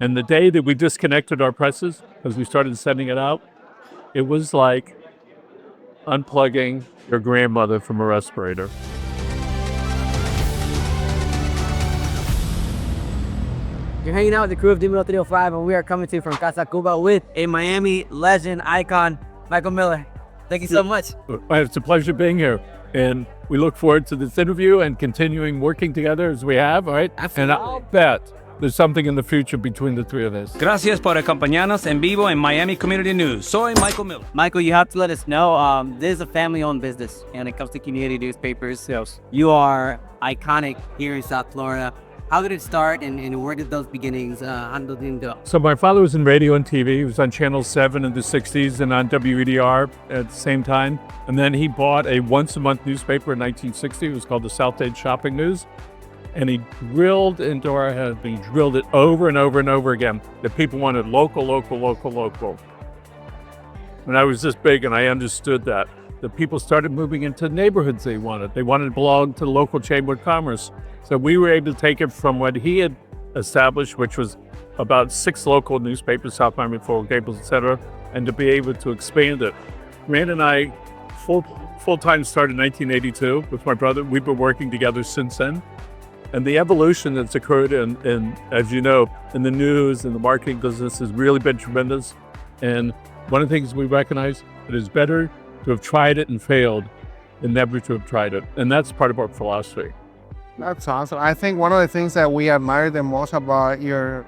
And the day that we disconnected our presses, as we started sending it out, it was like unplugging your grandmother from a respirator. You're hanging out with the crew of Dimelo 305, and we are coming to you from Casa Cuba with a Miami legend icon, Michael Miller. Thank you so much. It's a pleasure being here. And we look forward to this interview and continuing working together as we have, all right? Absolutely. And I'll bet there's something in the future between the three of us. Gracias por acompañarnos en vivo en Miami Community News. Soy Michael Miller. Michael, you have to let us know, this is a family-owned business, and when it comes to community newspapers, you are iconic here in South Florida. How did it start, and where did those beginnings go? So my father was in radio and TV. He was on Channel 7 in the 60s and on WEDR at the same time. And then he bought a once-a-month newspaper in 1960. It was called the South Dade Shopping News. And he drilled into our head. He drilled it over and over and over again that people wanted local, local, local, local. When I was this big and I understood that people started moving into neighborhoods they wanted. They wanted to belong to the local Chamber of Commerce. So we were able to take it from what he had established, which was about 6 local newspapers, South Miami, Floral Gables, etc., and to be able to expand it. Rand and I full-time started in 1982 with my brother. We've been working together since then. And the evolution that's occurred in, as you know, in the news and the marketing business has really been tremendous. And one of the things we recognize, it is better to have tried it and failed than never to have tried it. And that's part of our philosophy. That's awesome. I think one of the things that we admire the most about your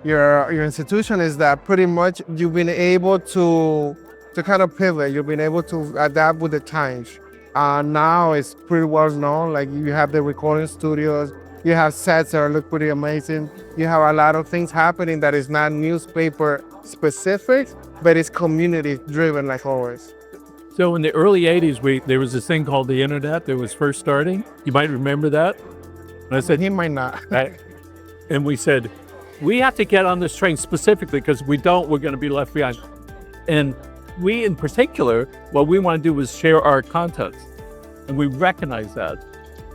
institution is that pretty much you've been able to kind of pivot. You've been able to adapt with the times. Now it's pretty well known. Like, you have the recording studios, you have sets that look pretty amazing. You have a lot of things happening that is not newspaper specific, but it's community driven, like always. So in the early 80s, there was this thing called the internet that was first starting. You might remember that. And I said, He might not. and we said, we have to get on this train specifically because we're going to be left behind. And we, in particular, what we want to do is share our content. And we recognize that.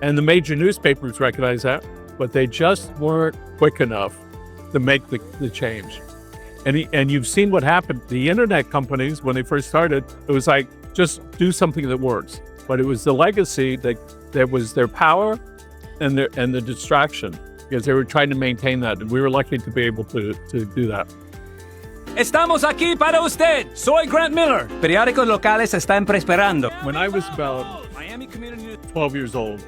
And the major newspapers recognize that, but they just weren't quick enough to make the change. And you've seen what happened. The internet companies, when they first started, it was like, just do something that works. But it was the legacy that was their power and the distraction, because they were trying to maintain that. And we were lucky to be able to do that. Estamos aquí para usted. Soy Grant Miller. Periódicos locales están prosperando. When I was about Miami Community News. 12 years old,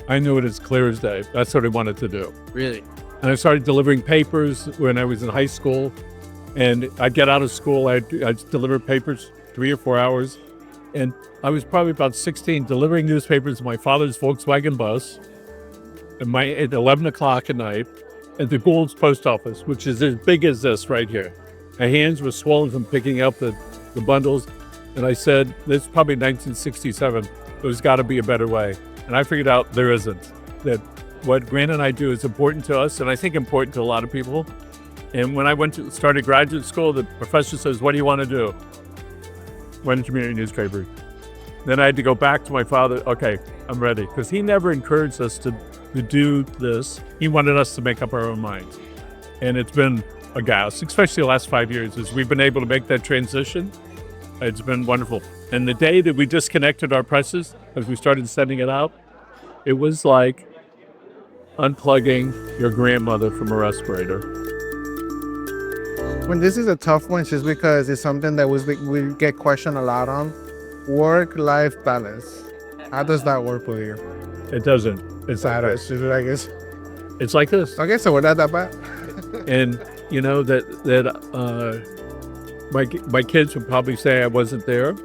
I knew it as clear as day. That's what I wanted to do. Really? And I started delivering papers when I was in high school. And I'd get out of school, I'd deliver papers 3 or 4 hours. And I was probably about 16 delivering newspapers in my father's Volkswagen bus at 11 o'clock at night at the Gould's post office, which is as big as this right here. My hands were swollen from picking up the bundles. And I said, this is probably 1967, there's got to be a better way. And I figured out there isn't. That what Grant and I do is important to us, and I think important to a lot of people. And when I started graduate school, the professor says, what do you want to do? Run a community newspaper. Then I had to go back to my father. Okay, I'm ready. Because he never encouraged us to do this. He wanted us to make up our own minds. And it's been a gas, especially the last 5 years, as we've been able to make that transition. It's been wonderful. And the day that we disconnected our presses, as we started sending it out, it was like unplugging your grandmother from a respirator. When this is a tough one, just because it's something that we get questioned a lot on. Work-life balance. How does that work for you? It doesn't. It's like Bad, this. I guess. It's like this. Okay, so we're not that bad. And you know that my kids would probably say I wasn't there.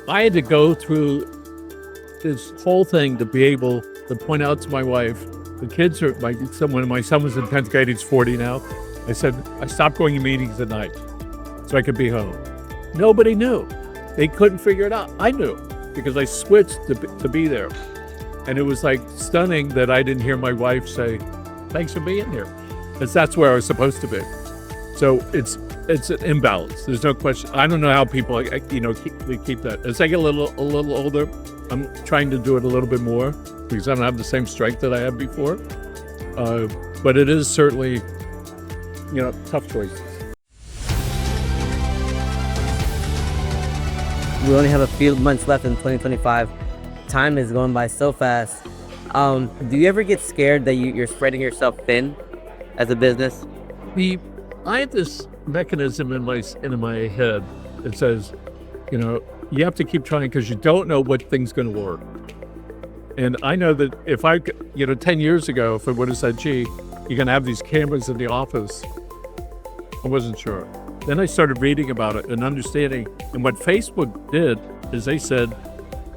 I had to go through this whole thing to be able to point out to my wife, the kids are, when my son was in 10th grade, he's 40 now. I said, I stopped going to meetings at night so I could be home. Nobody knew. They couldn't figure it out. I knew because I switched to be there. And it was like stunning that I didn't hear my wife say, thanks for being here. Because that's where I was supposed to be. So it's an imbalance. There's no question. I don't know how people, keep that. As I get a little older, I'm trying to do it a little bit more because I don't have the same strength that I had before. But it is certainly tough choices. We only have a few months left in 2025. Time is going by so fast. Do you ever get scared that you're spreading yourself thin as a business? I have this mechanism in my head that says, you have to keep trying because you don't know what thing's going to work. And I know that if 10 years ago, if I would have said, gee, you're going to have these cameras in the office, I wasn't sure. Then I started reading about it and understanding. And what Facebook did is they said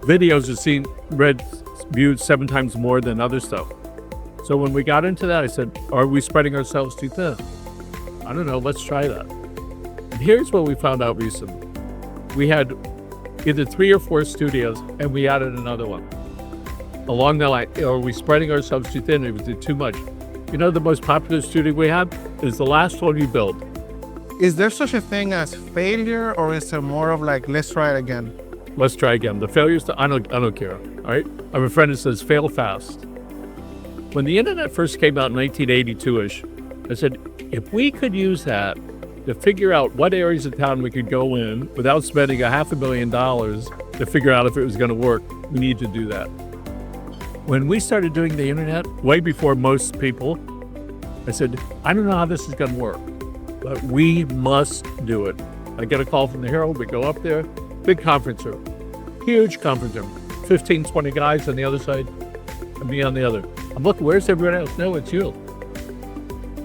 videos are viewed 7 times more than other stuff. So when we got into that, I said, are we spreading ourselves too thin? I don't know, let's try that. And here's what we found out recently. We had either 3 or 4 studios and we added another one. Along the line, are we spreading ourselves too thin? It was too much. The most popular studio we have is the last one you built. Is there such a thing as failure, or is it more of like, let's try it again? Let's try again. The failures, I don't care. All right. I have a friend that says, fail fast. When the internet first came out in 1982-ish, I said, if we could use that to figure out what areas of town we could go in without spending $500,000 to figure out if it was going to work, we need to do that. When we started doing the internet, way before most people, I said, I don't know how this is going to work, but we must do it. I get a call from the Herald, we go up there, big conference room, huge conference room, 15, 20 guys on the other side, and me on the other. I'm looking, where's everyone else? No, it's you.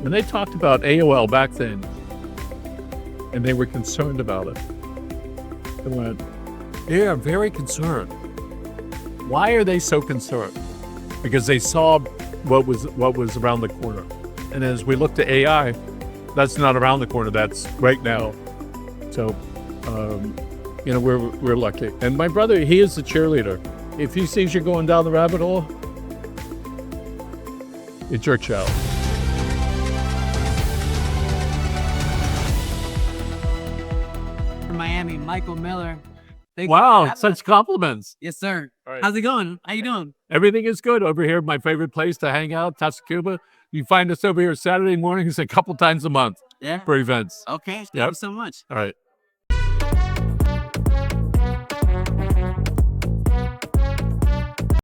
When they talked about AOL back then, and they were concerned about it, I went, they are very concerned. Why are they so concerned? Because they saw what was around the corner. And as we look to AI, that's not around the corner, that's right now. So, we're lucky. And my brother, he is the cheerleader. If he sees you going down the rabbit hole, it jerks you out. From Miami, Michael Miller. Thanks for Wow, having such us. compliments. Yes, sir. All right. How's it going? How you doing? Everything is good over here. My favorite place to hang out, Tascuba. You find us over here Saturday mornings a couple times a month Yeah. for events. Okay. Thank Yep. you so much. All right.